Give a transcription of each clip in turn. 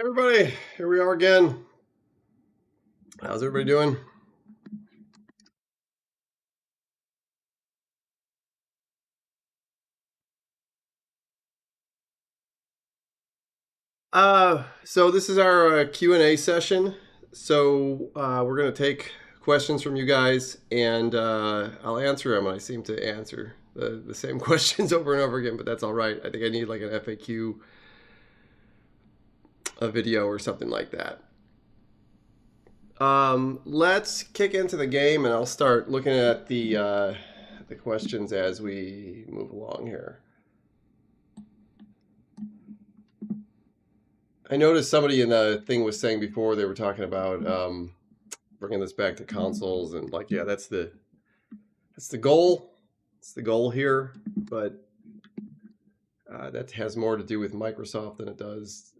Everybody, here we are again. How's everybody doing? So this is our Q&A session. So we're going to take questions from you guys, and I'll answer them. I seem to answer the same questions over and over again, but that's all right. I think I need like an FAQ, a video or something like that. Let's kick into the game, and I'll start looking at the questions as we move along here. I noticed somebody in the thing was saying before they were talking about bringing this back to consoles, and like, yeah, that's the goal. It's the goal here, but that has more to do with Microsoft than it does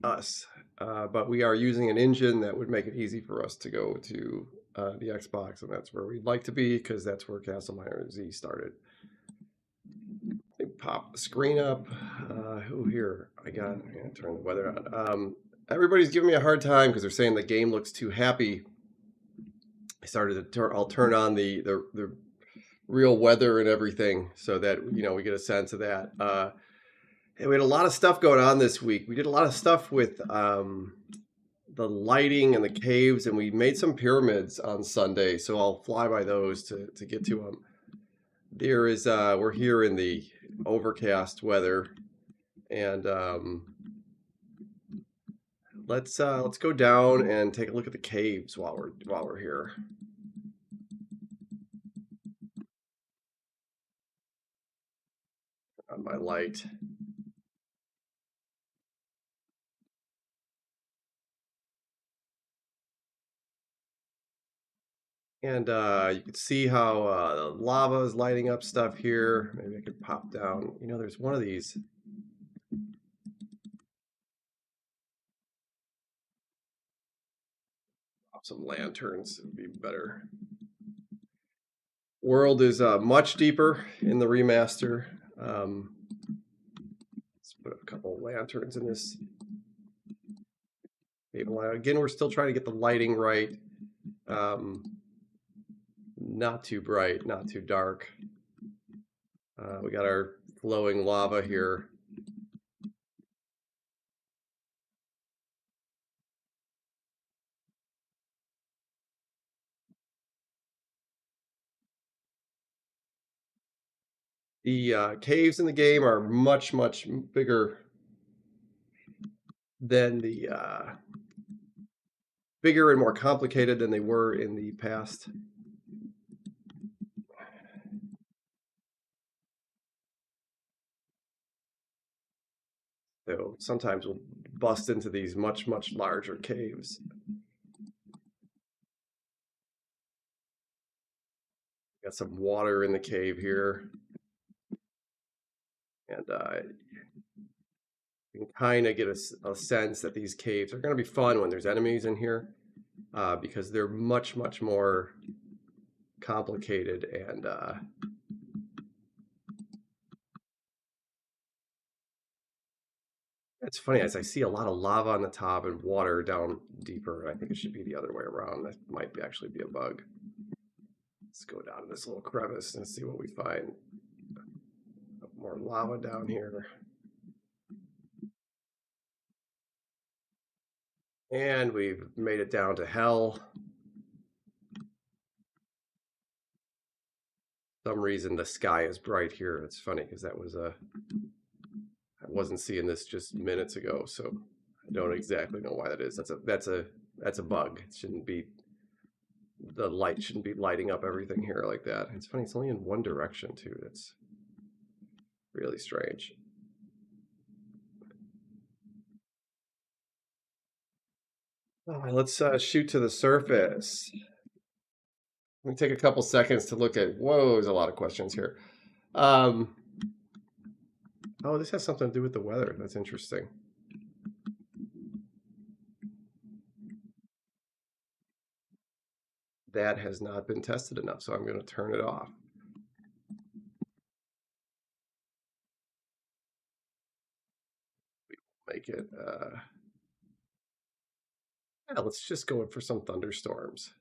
us. But we are using an engine that would make it easy for us to go to the Xbox, and that's where we'd like to be because that's where CastleMiner Z started. Pop the screen up. Who here? I'm gonna turn the weather on. Everybody's giving me a hard time because they're saying the game looks too happy. I started to I'll turn on the real weather and everything so that we get a sense of that. And we had a lot of stuff going on this week. We did a lot of stuff with the lighting and the caves, and we made some pyramids on Sunday. So I'll fly by those to get to them. There is we're here in the overcast weather, and let's go down and take a look at the caves while we're here. On my light. And you can see how lava is lighting up stuff here. Maybe I could pop down. There's one of these. Pop some lanterns would be better. World is much deeper in the remaster. Let's put a couple of lanterns in this. Again, we're still trying to get the lighting right. Not too bright, not too dark. We got our glowing lava here. The caves in the game are much, much bigger than bigger and more complicated than they were in the past. So sometimes we'll bust into these much, much larger caves. Got some water in the cave here. And you can kind of get a sense that these caves are going to be fun when there's enemies in here, because they're much, much more complicated and it's funny, as I see a lot of lava on the top and water down deeper. I think it should be the other way around. That might actually be a bug. Let's go down to this little crevice and see what we find. More lava down here. And we've made it down to hell. For some reason the sky is bright here. It's funny because that was I wasn't seeing this just minutes ago, so I don't exactly know why that is. That's a bug. It shouldn't be, the light shouldn't be lighting up everything here like that. It's funny, it's only in one direction too. That's really strange. All right, let's shoot to the surface. Let me take a couple seconds to look at, whoa, there's a lot of questions here. Oh, this has something to do with the weather. That's interesting. That has not been tested enough, so I'm going to turn it off. make it. Yeah, let's just go in for some thunderstorms.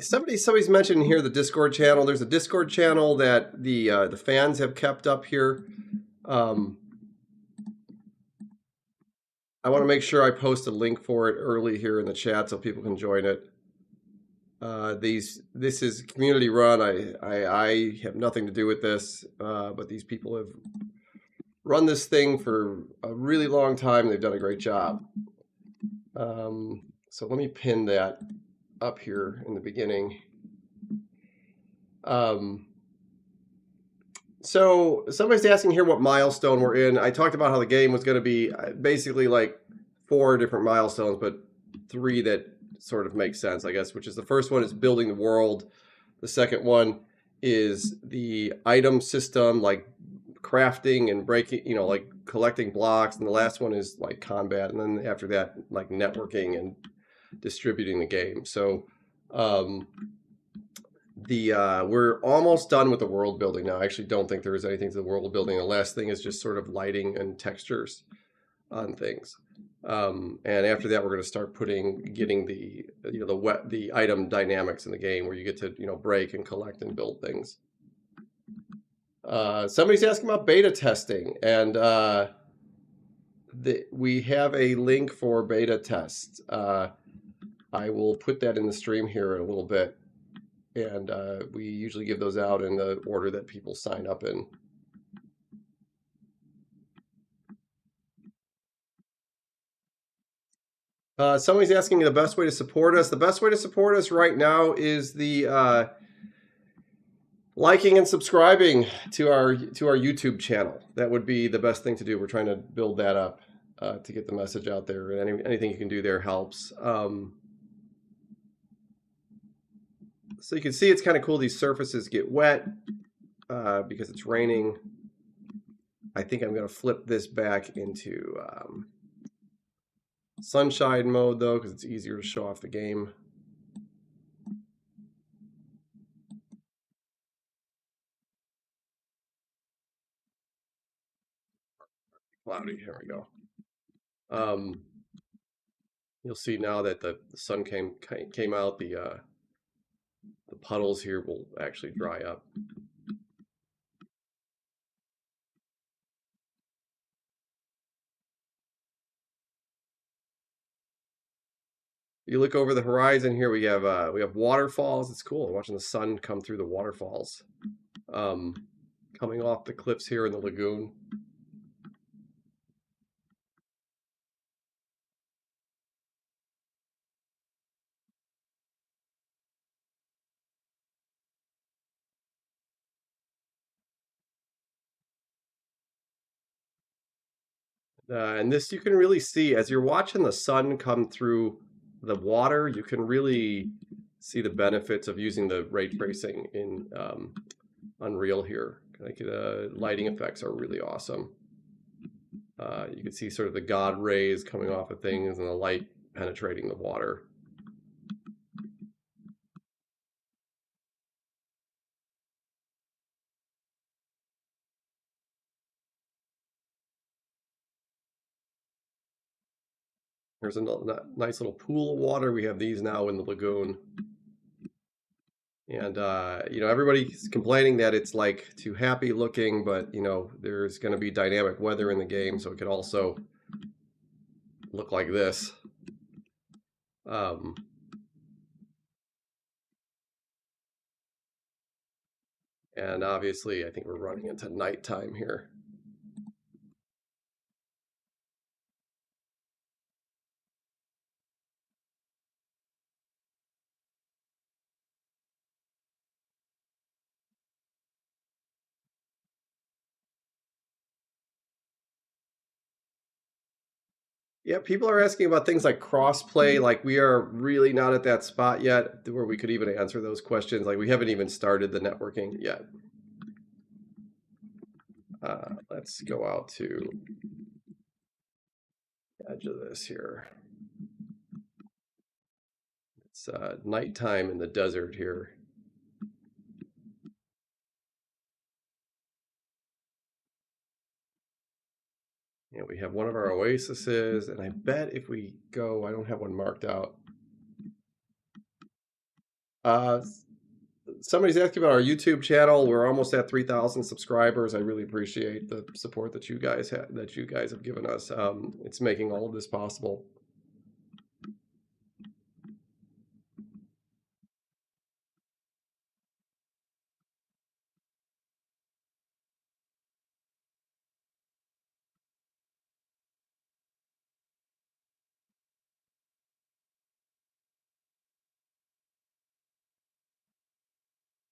Somebody's mentioned here the Discord channel. There's a Discord channel that the fans have kept up here. I want to make sure I post a link for it early here in the chat so people can join it. This is community run. I have nothing to do with this, but these people have run this thing for a really long time. They've done a great job. So let me pin that up here in the beginning. So somebody's asking here what milestone we're in. I talked about how the game was going to be basically like 4 different milestones, but 3 that sort of make sense, I guess, which is the first one is building the world. The second one is the item system, like crafting and breaking, you know, like collecting blocks. And the last one is like combat. And then after that, like networking and distributing the game. So we're almost done with the world building now. I actually don't think there is anything to the world building. The last thing is just sort of lighting and textures on things. And after that, we're going to start getting the item dynamics in the game where you get to, break and collect and build things. Somebody's asking about beta testing, and we have a link for beta tests. I will put that in the stream here in a little bit, and we usually give those out in the order that people sign up in. Somebody's asking the best way to support us. The best way to support us right now is the liking and subscribing to our YouTube channel. That would be the best thing to do. We're trying to build that up to get the message out there, and anything you can do there helps. So you can see it's kind of cool. These surfaces get wet because it's raining. I think I'm going to flip this back into sunshine mode, though, because it's easier to show off the game. Cloudy. Here we go. You'll see now that the sun came out, the puddles here will actually dry up. You look over the horizon here. We have waterfalls. It's cool watching the sun come through the waterfalls, coming off the cliffs here in the lagoon. And this you can really see as you're watching the sun come through the water. You can really see the benefits of using the ray tracing in Unreal here. Like the lighting effects are really awesome. You can see sort of the God rays coming off of things and the light penetrating the water. There's a nice little pool of water. We have these now in the lagoon. And, everybody's complaining that it's like too happy looking, but, there's going to be dynamic weather in the game, so it could also look like this. And obviously, I think we're running into nighttime here. Yeah, people are asking about things like crossplay. Like, we are really not at that spot yet where we could even answer those questions. Like, we haven't even started the networking yet. Let's go out to the edge of this here. It's nighttime in the desert here. And we have one of our oases, and I bet if we go, I don't have one marked out. Somebody's asking about our YouTube channel. We're almost at 3,000 subscribers. I really appreciate the support that you guys have given us. It's making all of this possible.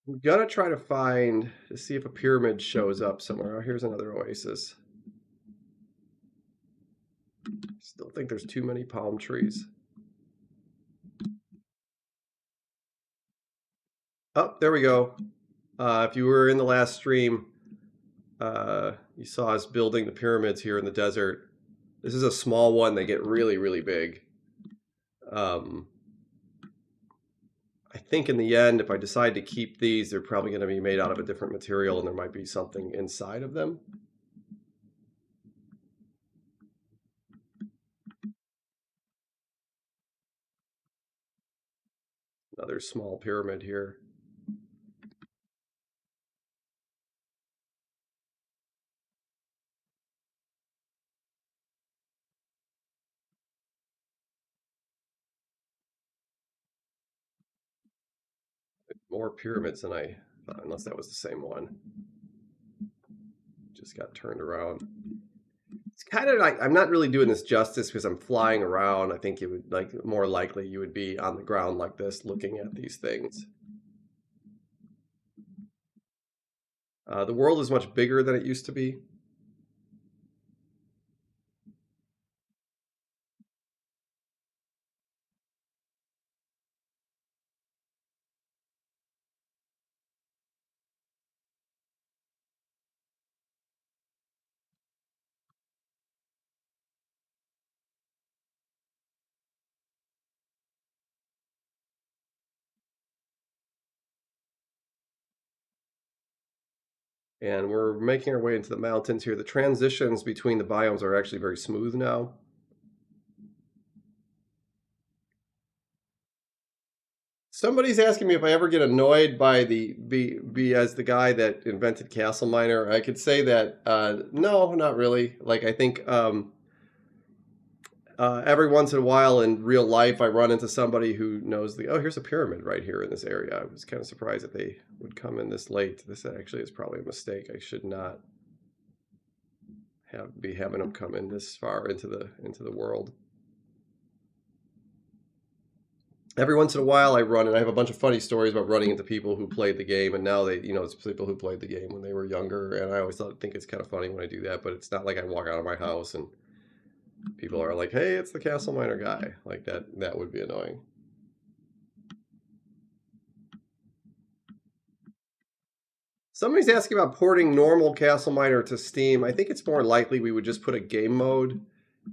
We've got to try to see if a pyramid shows up somewhere. Oh, here's another oasis. Still think there's too many palm trees. Oh, there we go. If you were in the last stream, you saw us building the pyramids here in the desert. This is a small one. They get really, really big. I think in the end, if I decide to keep these, they're probably going to be made out of a different material, and there might be something inside of them. Another small pyramid here. More pyramids than I thought, unless that was the same one. Just got turned around. It's kind of like, I'm not really doing this justice because I'm flying around. I think it would, more likely you would be on the ground like this looking at these things. The world is much bigger than it used to be. And we're making our way into the mountains here. The transitions between the biomes are actually very smooth now. Somebody's asking me if I ever get annoyed by be as the guy that invented CastleMiner. I could say that no, not really. I think every once in a while in real life, I run into somebody who knows oh, here's a pyramid right here in this area. I was kind of surprised that they would come in this late. This actually is probably a mistake. I should not be having them come in this far into the world. Every once in a while I run, and I have a bunch of funny stories about running into people who played the game, and now it's people who played the game when they were younger, and I always think it's kind of funny when I do that, but it's not like I walk out of my house and people are like, hey, it's the CastleMiner guy. Like that would be annoying. Somebody's asking about porting normal CastleMiner to Steam. I think it's more likely we would just put a game mode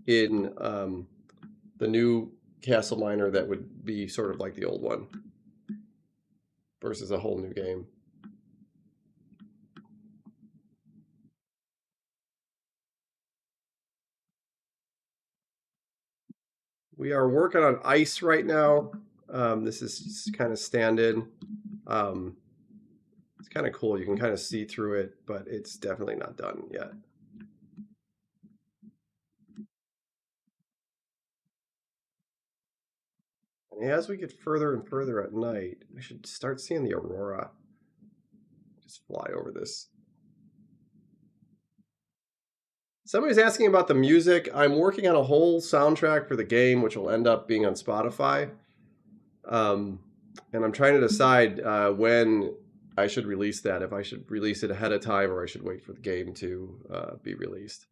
in the new CastleMiner that would be sort of like the old one versus a whole new game. We are working on ice right now. This is kind of stand-in. It's kind of cool. You can kind of see through it, but it's definitely not done yet. And as we get further and further at night, we should start seeing the aurora. Just fly over this. Somebody's asking about the music. I'm working on a whole soundtrack for the game, which will end up being on Spotify. And I'm trying to decide when I should release that, if I should release it ahead of time or I should wait for the game to be released.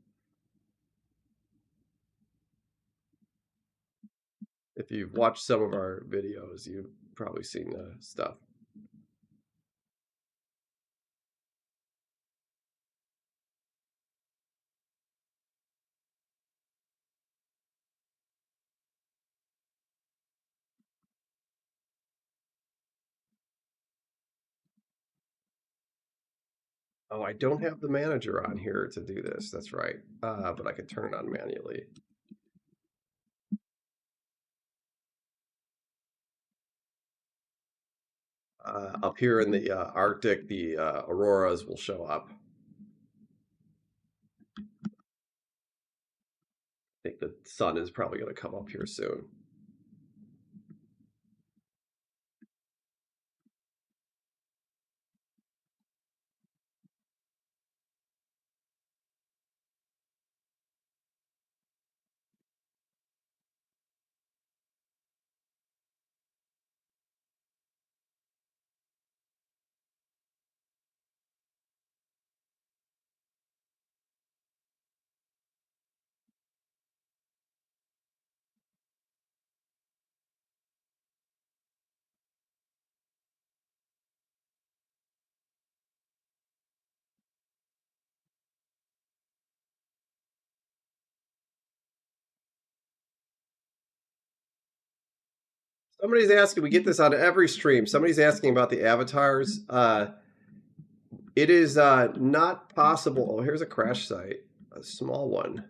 If you've watched some of our videos, you've probably seen the stuff. Oh, I don't have the manager on here to do this. That's right. But I could turn it on manually. Up here in the Arctic, the auroras will show up. I think the sun is probably going to come up here soon. Somebody's asking, we get this on every stream. Somebody's asking about the avatars. It is not possible. Oh, here's a crash site, a small one.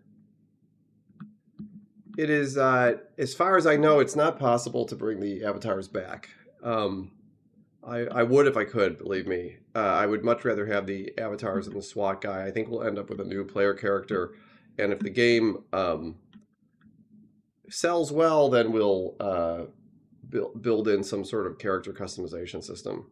It is, as far as I know, it's not possible to bring the avatars back. I would if I could, believe me. I would much rather have the avatars and the SWAT guy. I think we'll end up with a new player character. And if the game sells well, then we'll build in some sort of character customization system.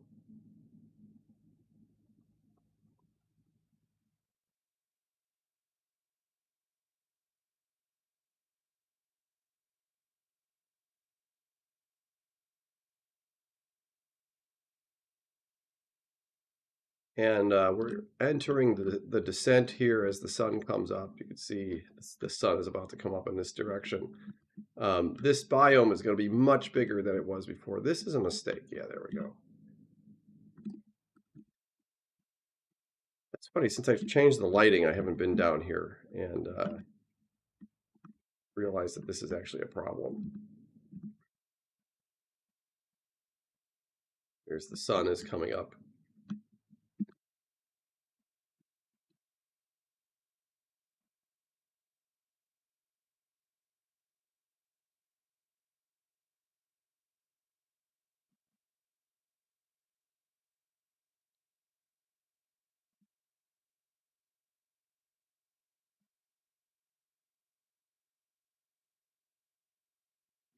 And we're entering the descent here as the sun comes up. You can see the sun is about to come up in this direction. This biome is going to be much bigger than it was before. This is a mistake. Yeah, there we go. It's funny, since I've changed the lighting, I haven't been down here and realized that this is actually a problem. There's the sun is coming up.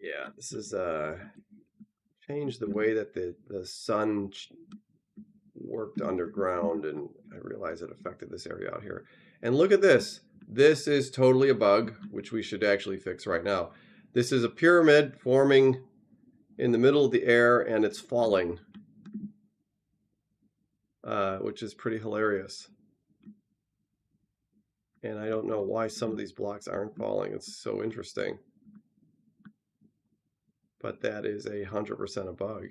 Yeah, this is changed the way that the sun worked underground, and I realized it affected this area out here. And look at this. This is totally a bug, which we should actually fix right now. This is a pyramid forming in the middle of the air, and it's falling, which is pretty hilarious. And I don't know why some of these blocks aren't falling. It's so interesting. But that is 100% a bug.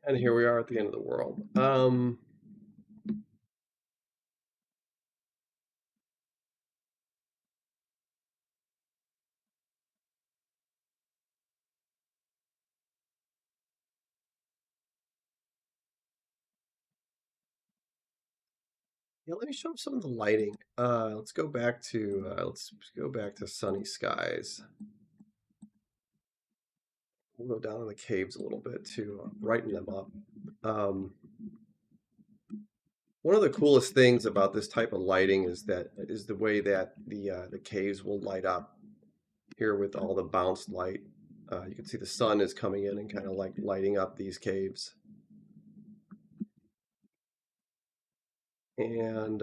And here we are at the end of the world. Yeah, let me show some of the lighting. Let's go back to sunny skies. We'll go down in the caves a little bit to brighten them up. One of the coolest things about this type of lighting is the way that the caves will light up here with all the bounced light. You can see the sun is coming in and kind of like lighting up these caves. And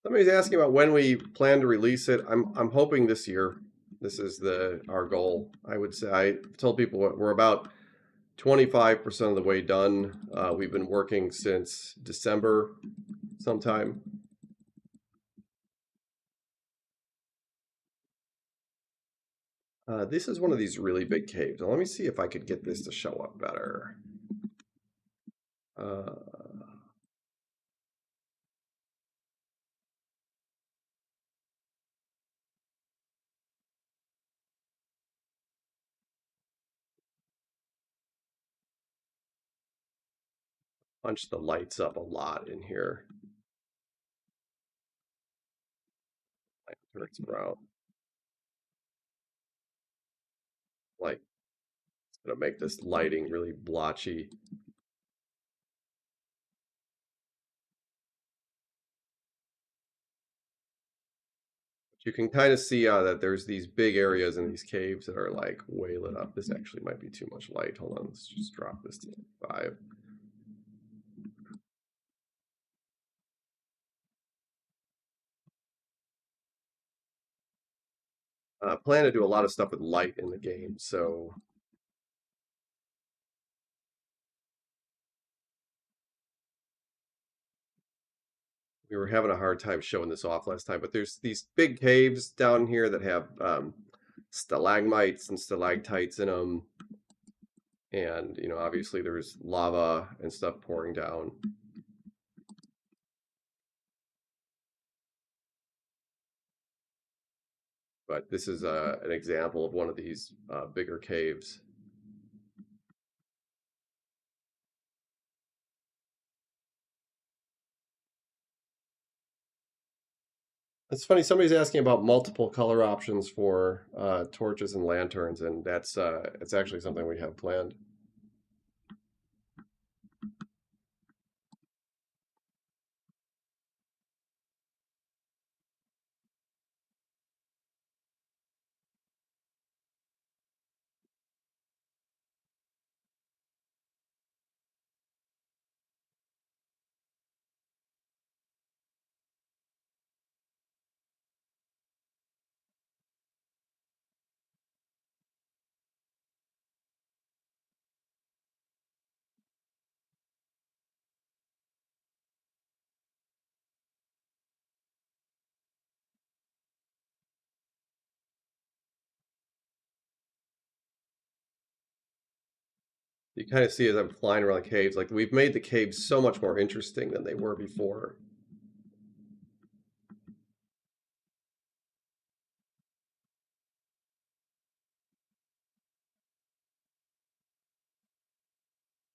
somebody's asking about when we plan to release it. I'm hoping this year. This is our goal. I would say I told people we're about 25% of the way done. We've been working since December sometime. This is one of these really big caves. Now, let me see if I could get this to show up better. Punch the lights up a lot in here. Turns brown. Like, it's gonna make this lighting really blotchy. You can kind of see that there's these big areas in these caves that are like way lit up. This actually might be too much light. Hold on, let's just drop this to 5. Plan to do a lot of stuff with light in the game, so we were having a hard time showing this off last time. But there's these big caves down here that have stalagmites and stalactites in them, and obviously there's lava and stuff pouring down. But this is an example of one of these bigger caves. It's funny, somebody's asking about multiple color options for torches and lanterns, and that's it's actually something we have planned. You kind of see as I'm flying around the caves, like we've made the caves so much more interesting than they were before.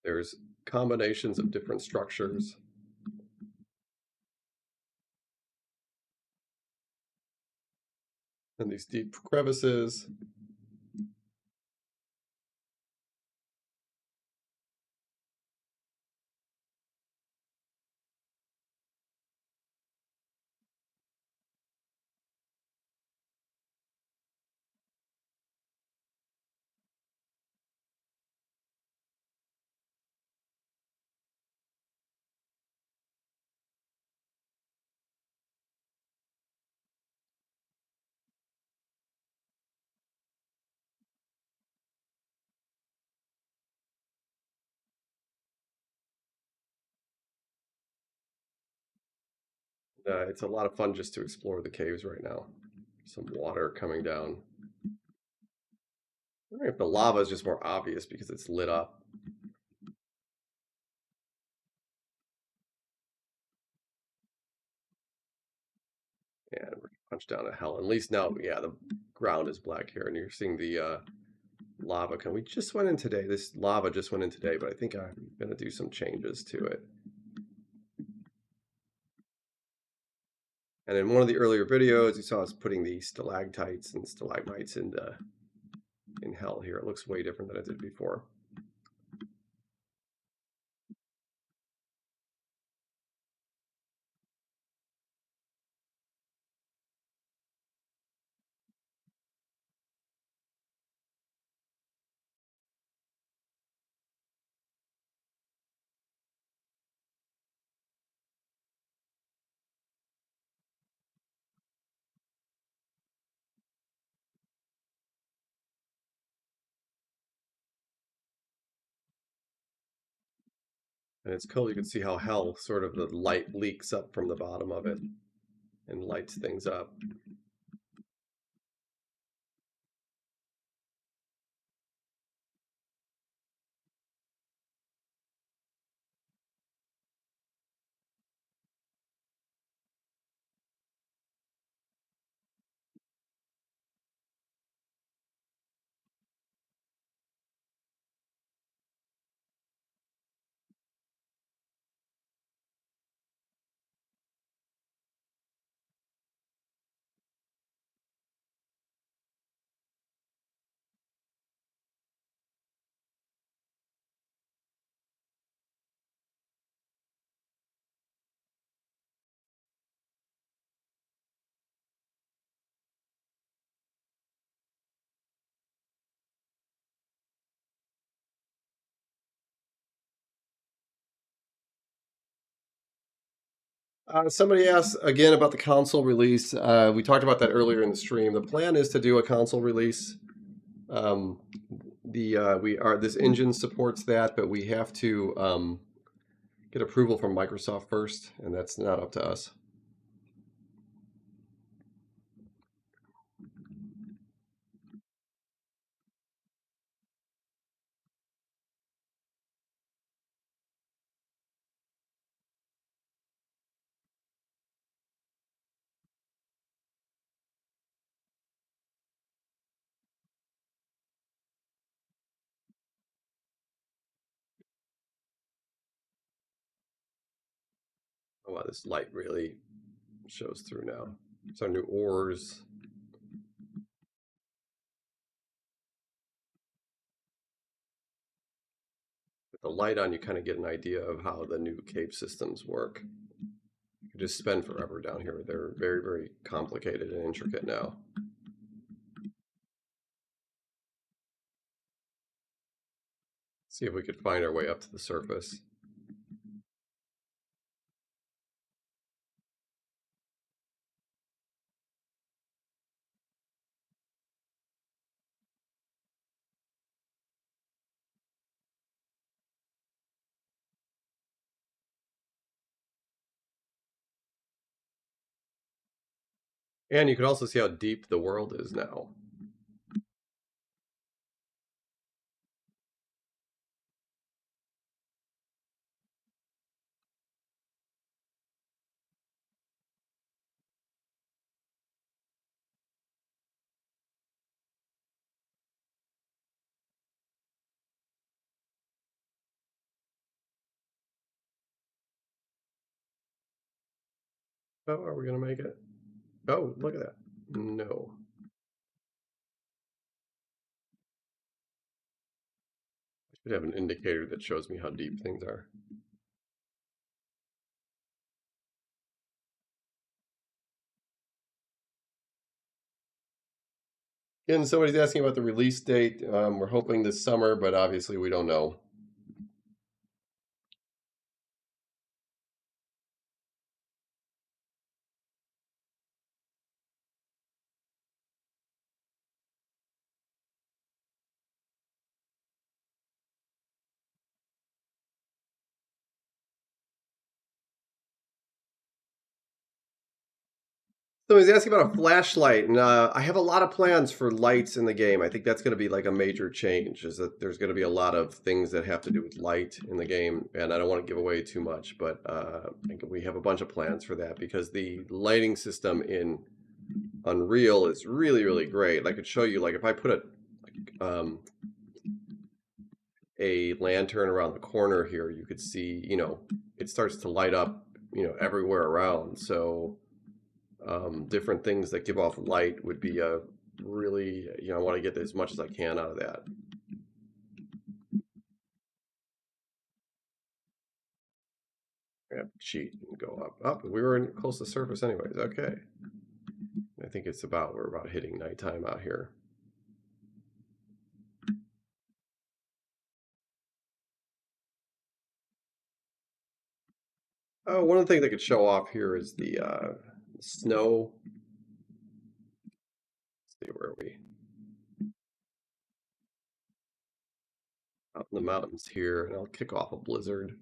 There's combinations of different structures. And these deep crevices. It's a lot of fun just to explore the caves right now. Some water coming down. I wonder if the lava is just more obvious because it's lit up. And we're gonna punch down to hell. At least now, yeah, the ground is black here, and you're seeing the lava. We just went in today. This lava just went in today, but I think I'm gonna do some changes to it. And in one of the earlier videos, you saw us putting the stalactites and stalagmites in hell here. It looks way different than it did before. And it's cool. You can see how hell sort of the light leaks up from the bottom of it and lights things up. Somebody asked again about the console release. We talked about that earlier in the stream. The plan is to do a console release. This engine supports that, but we have to get approval from Microsoft first, and that's not up to us. Oh wow, this light really shows through now. It's our new ores. With the light on, you kind of get an idea of how the new cave systems work. You just spend forever down here. They're very, very complicated and intricate now. See if we could find our way up to the surface. And you can also see how deep the world is now. Oh, are we going to make it? Oh, look at that. No. I should have an indicator that shows me how deep things are. And somebody's asking about the release date. We're hoping this summer, but obviously we don't know. Somebody's asking about a flashlight, and I have a lot of plans for lights in the game. I think that's going to be like a major change, is that there's going to be a lot of things that have to do with light in the game, and I don't want to give away too much, but I think we have a bunch of plans for that, because the lighting system in Unreal is really, really great. I could show you, like, if I put a lantern around the corner here, you could see, it starts to light up, everywhere around. So different things that give off light would be a really, I want to get as much as I can out of that. Cheat and go up. We were close to the surface anyways. Okay. I think we're about hitting nighttime out here. Oh, one of the things I could show off here is the snow. Let's see, where are we? Out in the mountains here, and I'll kick off a blizzard.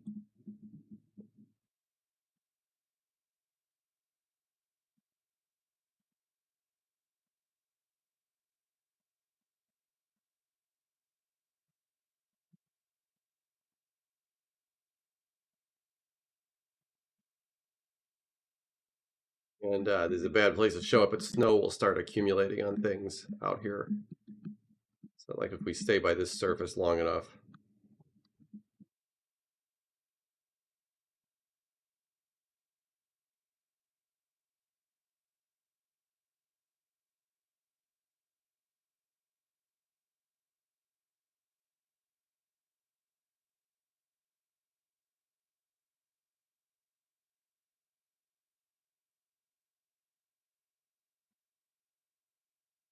And there's a bad place to show it, but snow will start accumulating on things out here. So like if we stay by this surface long enough.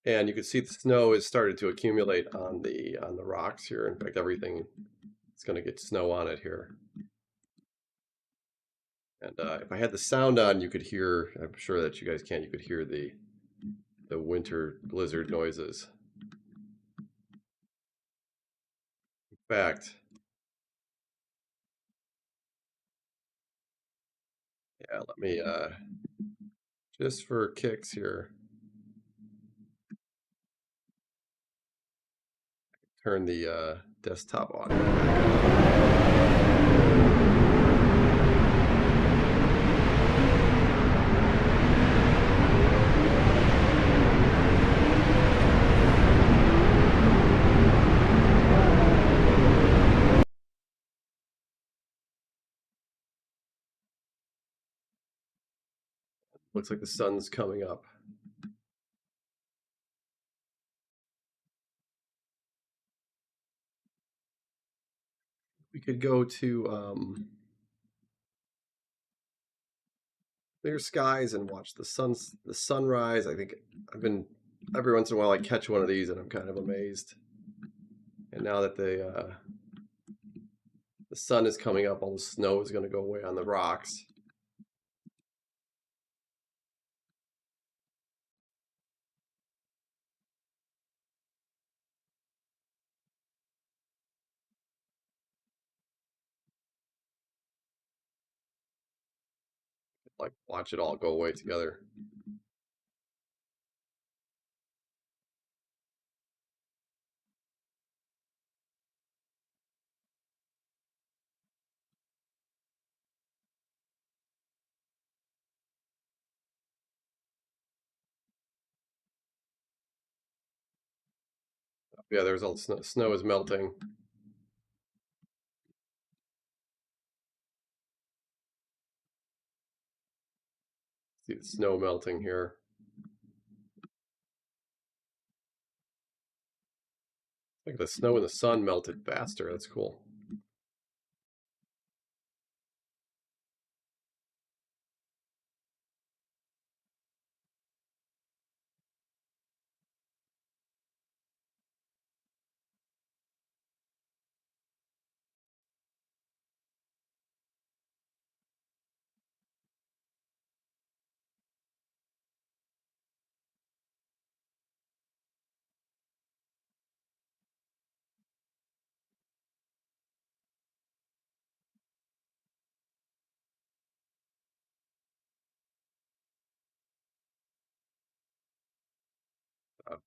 And you can see the snow has started to accumulate on the rocks here. In fact, everything is going to get snow on it here. And if I had the sound on, you could hear. I'm sure that you guys can. You could hear the winter blizzard noises. In fact, yeah. Let me just for kicks here, turn the desktop audio back on. Looks like the sun's coming up. We could go to clear skies and watch the sunrise. I think every once in a while I catch one of these and I'm kind of amazed. And now that the sun is coming up, all the snow is going to go away on the rocks. Like watch it all go away together. Yeah, there's all snow is melting. See the snow melting here. Like the snow in the sun melted faster. That's cool.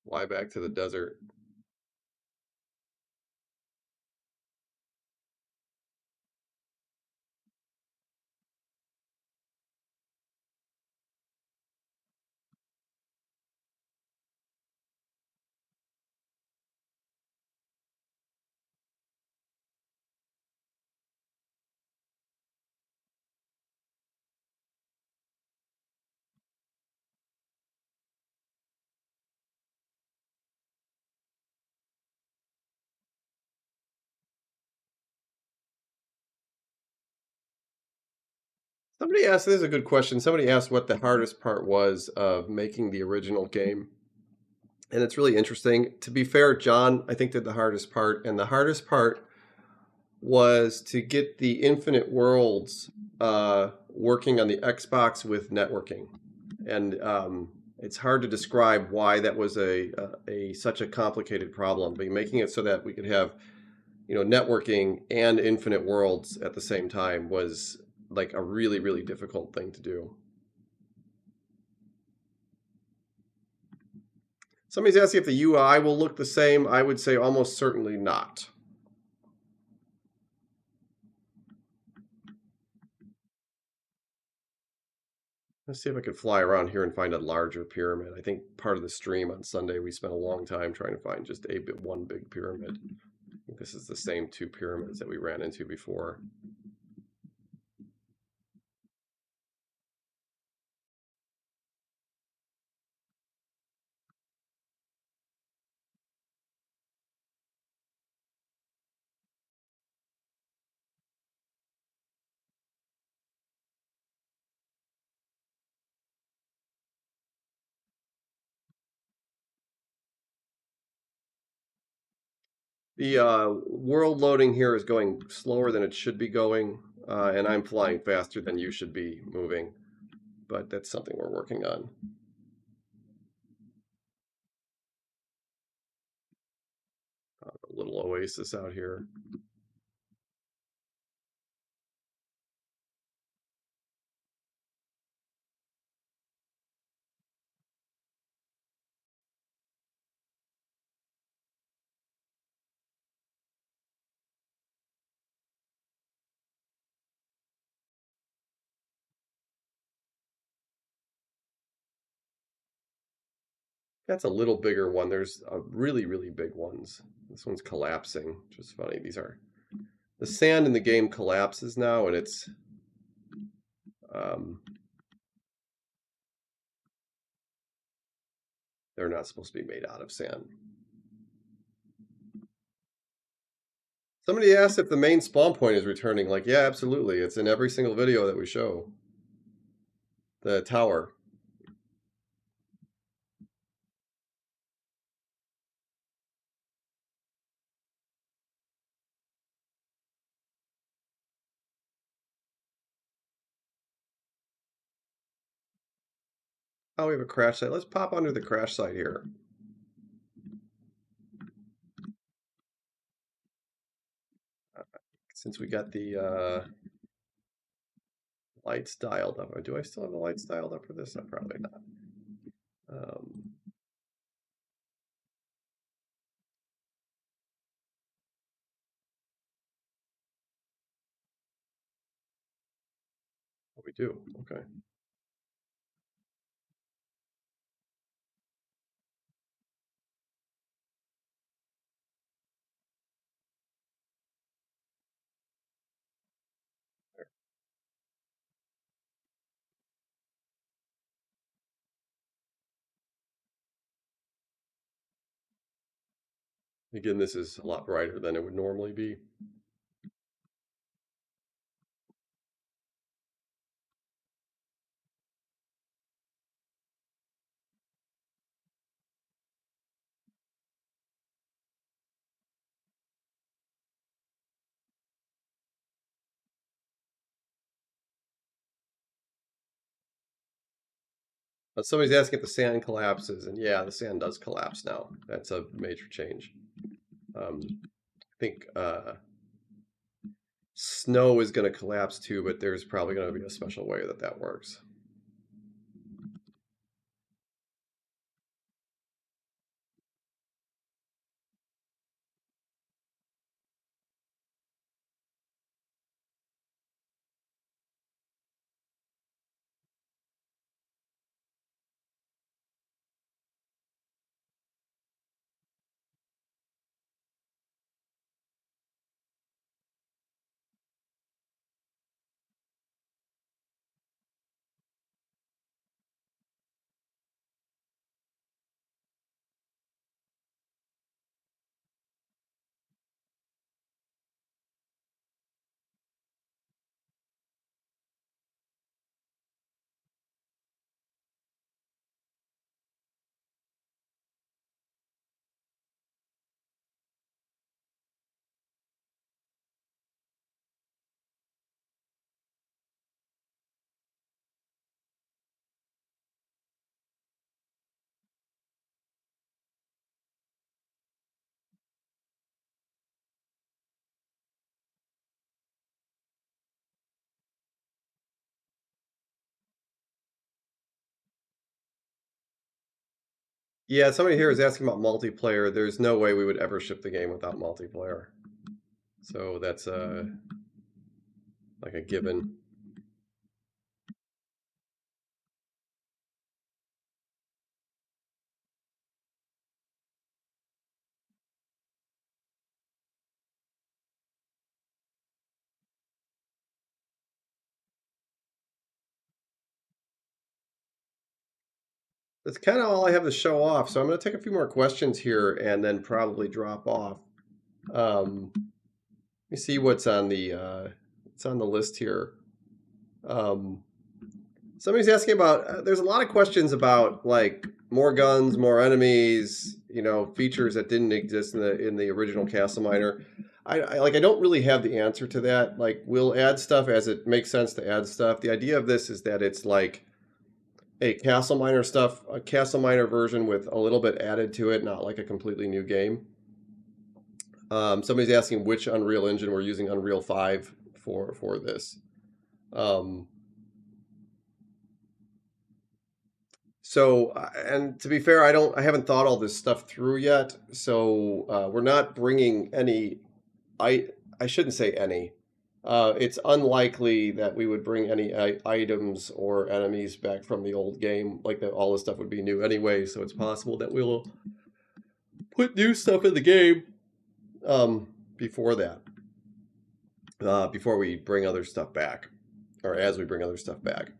Fly back to the desert. Somebody asked, this is a good question. Somebody asked what the hardest part was of making the original game. And it's really interesting. To be fair, John, I think, did the hardest part. And the hardest part was to get the Infinite Worlds working on the Xbox with networking. And it's hard to describe why that was such a complicated problem. But making it so that we could have, networking and Infinite Worlds at the same time was like a really, really difficult thing to do. Somebody's asking if the UI will look the same. I would say almost certainly not. Let's see if I can fly around here and find a larger pyramid. I think part of the stream on Sunday we spent a long time trying to find just one big pyramid. I think this is the same two pyramids that we ran into before. The world loading here is going slower than it should be going, and I'm flying faster than you should be moving, but that's something we're working on. A little oasis out here. That's a little bigger one. There's really, really big ones. This one's collapsing, which is funny. The sand in the game collapses now, and um, they're not supposed to be made out of sand. Somebody asked if the main spawn point is returning. Like, yeah, absolutely. It's in every single video that we show. The tower. Oh, we have a crash site. Let's pop under the crash site here. Since we got the lights dialed up. Or do I still have the lights dialed up for this? I'm probably not. We do. Okay. Again, this is a lot brighter than it would normally be. Somebody's asking if the sand collapses, and yeah, the sand does collapse now. That's a major change. I think snow is going to collapse too, but there's probably going to be a special way that works. Yeah, somebody here is asking about multiplayer. There's no way we would ever ship the game without multiplayer. So that's like a given. That's kind of all I have to show off. So I'm going to take a few more questions here and then probably drop off. Let me see what's on the list here. Um, Somebody's asking about. There's a lot of questions about like more guns, more enemies. Features that didn't exist in the original Castle Miner. I don't really have the answer to that. Like we'll add stuff as it makes sense to add stuff. The idea of this is that it's like a Castle Miner version with a little bit added to it, not like a completely new game. Somebody's asking which Unreal Engine we're using. Unreal 5 for this. Um, and to be fair, I haven't thought all this stuff through yet. So we're not bringing any. I shouldn't say any. It's unlikely that we would bring any items or enemies back from the old game. Like that, all this stuff would be new anyway. So it's possible that we'll put new stuff in the game before that, before we bring other stuff back, or as we bring other stuff back.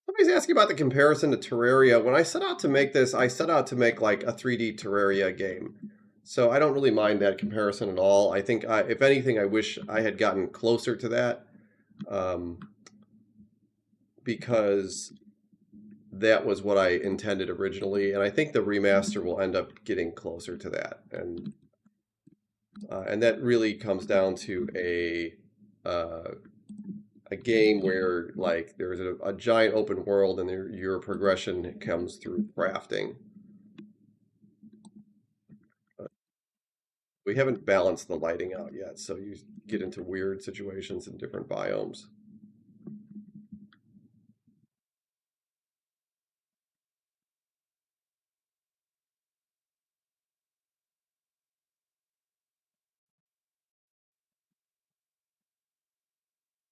Somebody's asking about the comparison to Terraria. When I set out to make this, I set out to make like a 3D Terraria game. So I don't really mind that comparison at all. I think, if anything, I wish I had gotten closer to that, because that was what I intended originally, and I think the remaster will end up getting closer to that, and that really comes down to a game where like there's a giant open world and your progression comes through crafting. We haven't balanced the lighting out yet, so you get into weird situations in different biomes.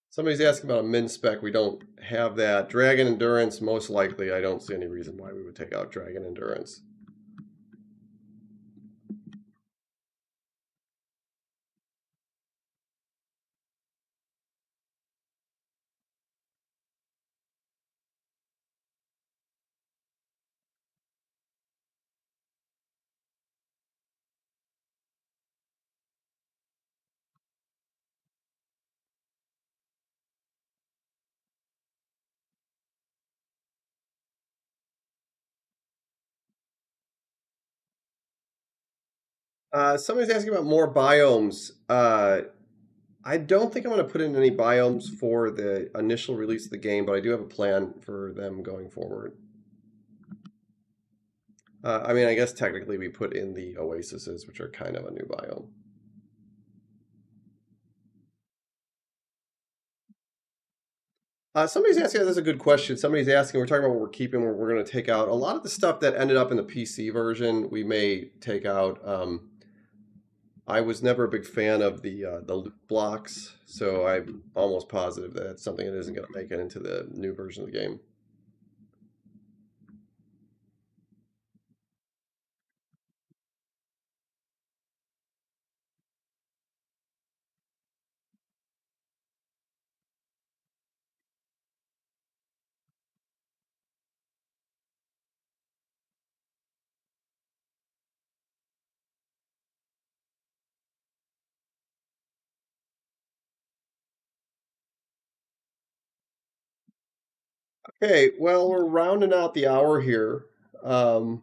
Somebody's asking about a min spec. We don't have that. Dragon Endurance, most likely. I don't see any reason why we would take out Dragon Endurance. Somebody's asking about more biomes. I don't think I'm going to put in any biomes for the initial release of the game, but I do have a plan for them going forward. I mean, I guess technically we put in the oases, which are kind of a new biome. Somebody's asking, this is a good question. Somebody's asking, we're talking about what we're keeping, what we're going to take out. A lot of the stuff that ended up in the PC version, we may take out. I was never a big fan of the loot blocks, so I'm almost positive that it's something that isn't going to make it into the new version of the game. Okay, well, we're rounding out the hour here. Um,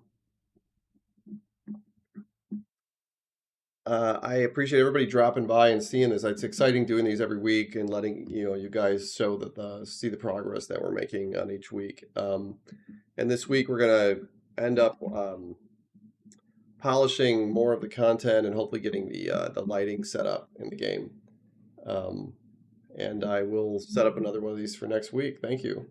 I appreciate everybody dropping by and seeing this. It's exciting doing these every week and letting you guys show see the progress that we're making on each week. And this week we're gonna end up polishing more of the content and hopefully getting the lighting set up in the game. Um, and I will set up another one of these for next week. Thank you.